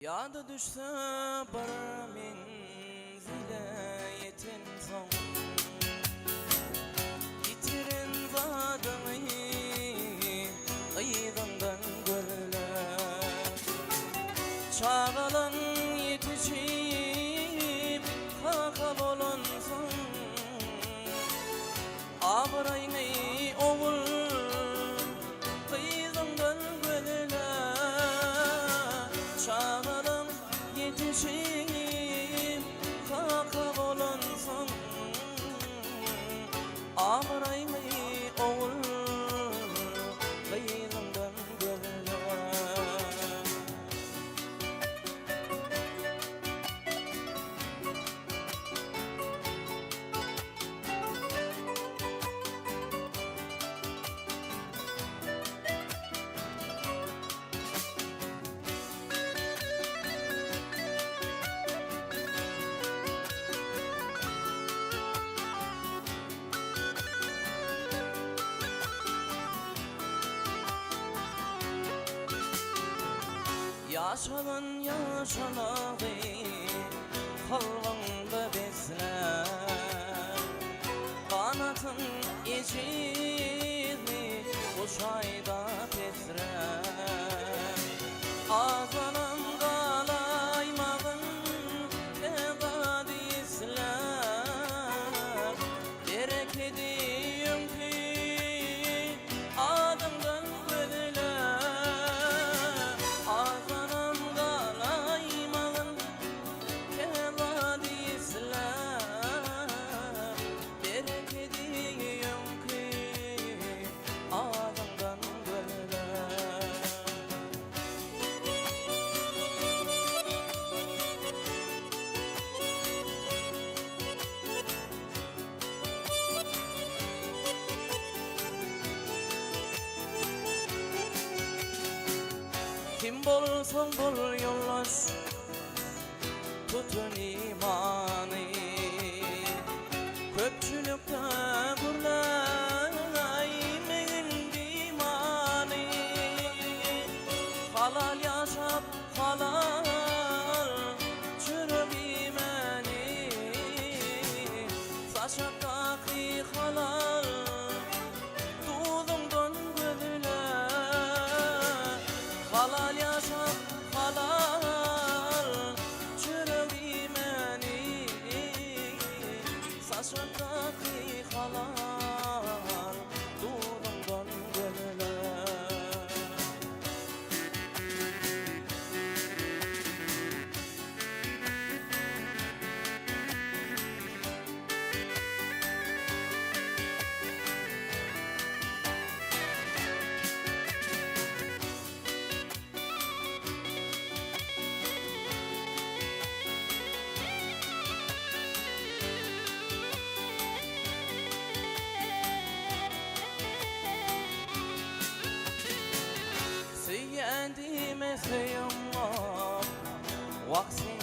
Yadı düşse bir menzile yetin son, yitirin zadını ıydından görüler. Çağalan yetişip kakal olan son, ağırayını oğul ıydından görüler. Çağalan yetişip kakal olan son, ağırayını oğul ıydından görüler. Yaşanan yaşanadı kalbimde besler, kanatın içini kuşayda pesrer. Azanan kalaymağın evad isler, bereketiyim ki adımdan güdüler. Azanan kalaymağın evad isler, bereketiyim ki adımdan güdüler. Kim bolsan bol yollaş, tutun imanı. Köpçülükte gurlaymeyin dimanı. Halal yaşap halal çürük imani. Saçaktaki halal tuğdumdan güdüler. Halal yaşap halal çürük imani. Saçaktaki halal tuğdumdan güdüler. Seyedime seyamma, vaksin